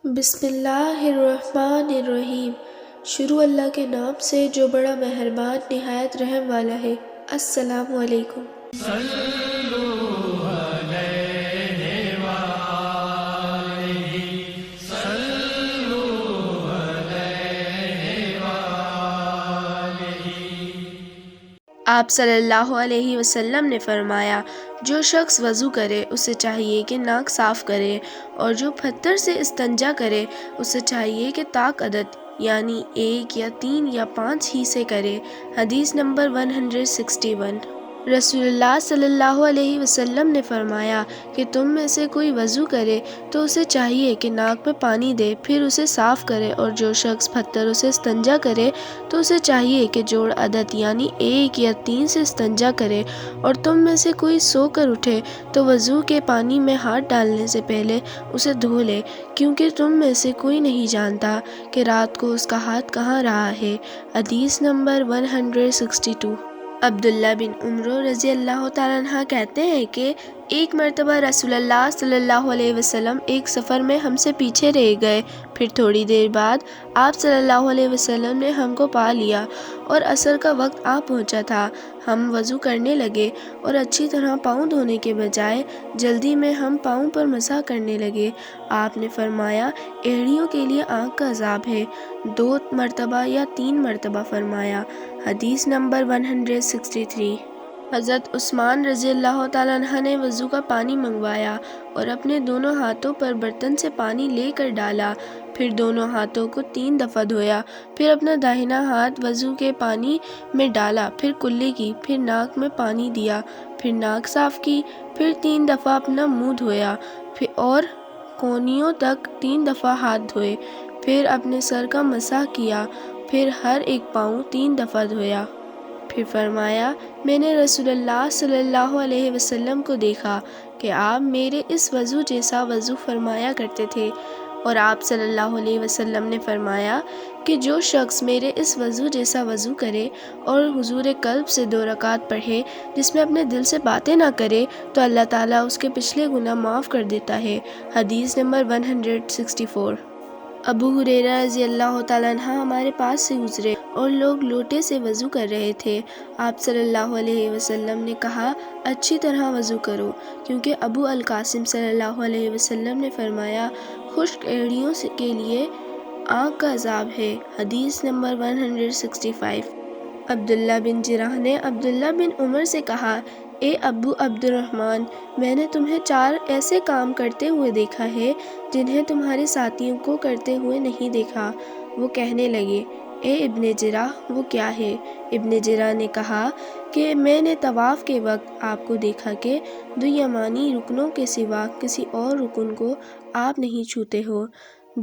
بسم اللہ الرحمن الرحیم۔ شروع اللہ کے نام سے جو بڑا مہربان نہایت رحم والا ہے۔ السلام علیکم۔ آپ صلی اللہ علیہ وسلم نے فرمایا، جو شخص وضو کرے اسے چاہیے کہ ناک صاف کرے، اور جو پتھر سے استنجا کرے اسے چاہیے کہ طاق عدد یعنی 1 یا 3 یا 5 ہی سے کرے۔ حدیث نمبر 161۔ رسول اللہ صلی اللہ علیہ وسلم نے فرمایا کہ تم میں سے کوئی وضو کرے تو اسے چاہیے کہ ناک میں پانی دے، پھر اسے صاف کرے، اور جو شخص پتھروں سے استنجا کرے تو اسے چاہیے کہ جوڑ عدد یعنی 1 یا 3 سے استنجا کرے، اور تم میں سے کوئی سو کر اٹھے تو وضو کے پانی میں ہاتھ ڈالنے سے پہلے اسے دھو لے، کیونکہ تم میں سے کوئی نہیں جانتا کہ رات کو اس کا ہاتھ کہاں رہا ہے۔ حدیث نمبر 162۔ عبداللہ بن عمر رضی اللہ تعالیٰ عنہ کہتے ہیں کہ ایک مرتبہ رسول اللہ صلی اللہ علیہ وسلم ایک سفر میں ہم سے پیچھے رہ گئے، پھر تھوڑی دیر بعد آپ صلی اللہ علیہ وسلم نے ہم کو پا لیا اور عصر کا وقت آ پہنچا تھا۔ ہم وضو کرنے لگے اور اچھی طرح پاؤں دھونے کے بجائے جلدی میں ہم پاؤں پر مسح کرنے لگے۔ آپ نے فرمایا، ایڑیوں کے لیے آگ کا عذاب ہے۔ 2 مرتبہ یا 3 مرتبہ فرمایا۔ حدیث نمبر 163۔ حضرت عثمان رضی اللہ تعالیٰ عنہ نے وضو کا پانی منگوایا اور اپنے دونوں ہاتھوں پر برتن سے پانی لے کر ڈالا، پھر دونوں ہاتھوں کو 3 دفعہ دھویا، پھر اپنا داہنا ہاتھ وضو کے پانی میں ڈالا، پھر کلی کی، پھر ناک میں پانی دیا، پھر ناک صاف کی، پھر 3 دفعہ اپنا منہ دھویا اور کونیوں تک 3 دفعہ ہاتھ دھوئے، پھر اپنے سر کا مسح کیا، پھر ہر ایک پاؤں 3 دفعہ دھویا۔ پھر فرمایا، میں نے رسول اللہ صلی اللہ علیہ وسلم کو دیکھا کہ آپ میرے اس وضو جیسا وضو فرمایا کرتے تھے، اور آپ صلی اللہ علیہ وسلم نے فرمایا کہ جو شخص میرے اس وضو جیسا وضو کرے اور حضور قلب سے 2 رکعت پڑھے جس میں اپنے دل سے باتیں نہ کرے تو اللہ تعالیٰ اس کے پچھلے گناہ معاف کر دیتا ہے۔ حدیث نمبر 164۔ ابو ہریرہ رضی اللہ تعالیٰ عنہ ہمارے پاس سے گزرے اور لوگ لوٹے سے وضو کر رہے تھے۔ آپ صلی اللہ علیہ وسلم نے کہا، اچھی طرح وضو کرو، کیونکہ ابو القاسم صلی اللہ علیہ وسلم نے فرمایا، خشک ایڑیوں کے لیے آگ کا عذاب ہے۔ حدیث نمبر 165۔ عبداللہ بن جراح نے عبداللہ بن عمر سے کہا، اے ابو عبد الرحمن، میں نے تمہیں 4 ایسے کام کرتے ہوئے دیکھا ہے جنہیں تمہارے ساتھیوں کو کرتے ہوئے نہیں دیکھا۔ وہ کہنے لگے، اے ابن جراح، وہ کیا ہے؟ ابن جراح نے کہا کہ میں نے طواف کے وقت آپ کو دیکھا کہ 2 یمانی رکنوں کے سوا کسی اور رکن کو آپ نہیں چھوتے ہو،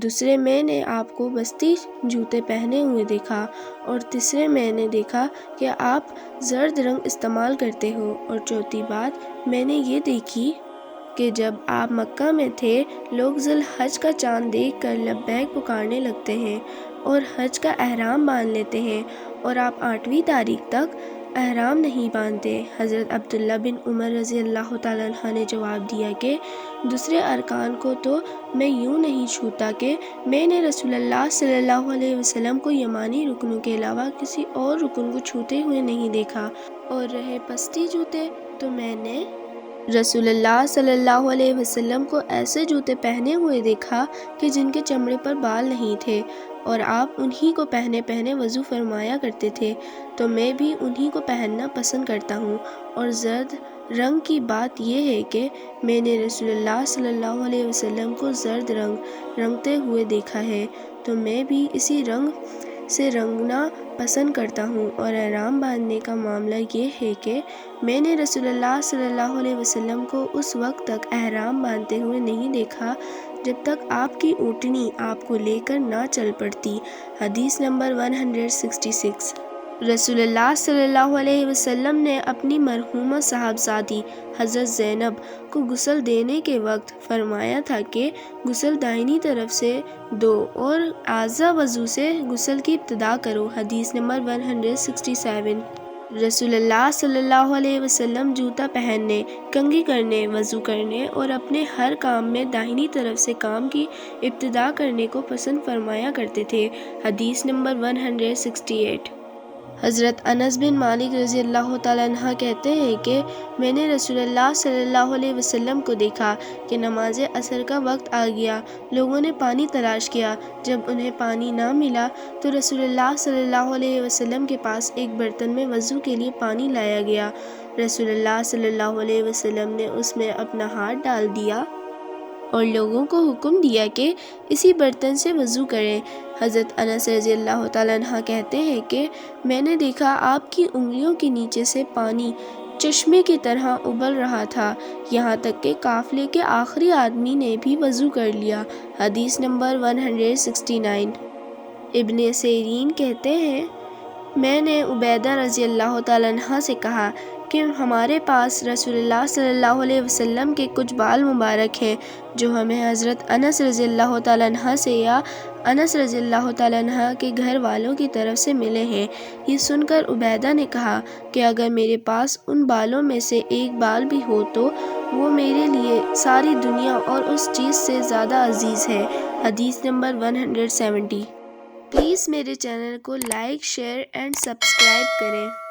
دوسرے میں نے آپ کو بستی جوتے پہنے ہوئے دیکھا، اور تیسرے میں نے دیکھا کہ آپ زرد رنگ استعمال کرتے ہو، اور چوتھی بات میں نے یہ دیکھی کہ جب آپ مکہ میں تھے لوگ ذی الحج کا چاند دیکھ کر لبیک پکارنے لگتے ہیں اور حج کا احرام باندھ لیتے ہیں، اور آپ 8ویں تاریخ تک احرام نہیں باندھتے۔ حضرت عبداللہ بن عمر رضی اللہ تعالیٰ عنہ نے جواب دیا کہ دوسرے ارکان کو تو میں یوں نہیں چھوتا کہ میں نے رسول اللہ صلی اللہ علیہ وسلم کو یمانی رکنوں کے علاوہ کسی اور رکن کو چھوتے ہوئے نہیں دیکھا، اور رہے پستی جوتے تو میں نے رسول اللہ صلی اللہ علیہ وسلم کو ایسے جوتے پہنے ہوئے دیکھا کہ جن کے چمڑے پر بال نہیں تھے، اور آپ انہی کو پہنے وضو فرمایا کرتے تھے، تو میں بھی انہی کو پہننا پسند کرتا ہوں۔ اور زرد رنگ کی بات یہ ہے کہ میں نے رسول اللہ صلی اللہ علیہ وسلم کو زرد رنگ رنگتے ہوئے دیکھا ہے، تو میں بھی اسی رنگ سے رنگنا پسند کرتا ہوں۔ اور احرام باندھنے کا معاملہ یہ ہے کہ میں نے رسول اللہ صلی اللہ علیہ وسلم کو اس وقت تک احرام باندھتے ہوئے نہیں دیکھا جب تک آپ کی اونٹنی آپ کو لے کر نہ چل پڑتی۔ حدیث نمبر 166۔ رسول اللہ صلی اللہ علیہ وسلم نے اپنی مرحومہ صاحبزادی حضرت زینب کو غسل دینے کے وقت فرمایا تھا کہ غسل دائنی طرف سے دو اور اعضاء وضو سے غسل کی ابتدا کرو۔ حدیث نمبر 167۔ رسول اللہ صلی اللہ علیہ وسلم جوتا پہننے، کنگھی کرنے، وضو کرنے اور اپنے ہر کام میں داہنی طرف سے کام کی ابتدا کرنے کو پسند فرمایا کرتے تھے۔ حدیث نمبر 168۔ حضرت انس بن مالک رضی اللہ تعالیٰ عنہ کہتے ہیں کہ میں نے رسول اللہ صلی اللہ علیہ وسلم کو دیکھا کہ نماز عصر کا وقت آ گیا، لوگوں نے پانی تلاش کیا، جب انہیں پانی نہ ملا تو رسول اللہ صلی اللہ علیہ وسلم کے پاس ایک برتن میں وضو کے لیے پانی لایا گیا۔ رسول اللہ صلی اللہ علیہ وسلم نے اس میں اپنا ہاتھ ڈال دیا اور لوگوں کو حکم دیا کہ اسی برتن سے وضو کریں۔ حضرت انس رضی اللہ تعالیٰ عنہ کہتے ہیں کہ میں نے دیکھا آپ کی انگلیوں کے نیچے سے پانی چشمے کی طرح ابل رہا تھا، یہاں تک کہ قافلے کے آخری آدمی نے بھی وضو کر لیا۔ حدیث نمبر 169۔ ابن سیرین کہتے ہیں میں نے عبیدہ رضی اللہ تعالیٰ عنہ سے کہا کہ ہمارے پاس رسول اللہ صلی اللہ علیہ وسلم کے کچھ بال مبارک ہیں جو ہمیں حضرت انس رضی اللہ تعالیٰ عنہ سے یا انس رضی اللہ تعالیٰ عنہ کے گھر والوں کی طرف سے ملے ہیں۔ یہ سن کر عبیدہ نے کہا کہ اگر میرے پاس ان بالوں میں سے ایک بال بھی ہو تو وہ میرے لیے ساری دنیا اور اس چیز سے زیادہ عزیز ہے۔ حدیث نمبر 170۔ پلیز میرے چینل کو لائک، شیئر اینڈ سبسکرائب کریں۔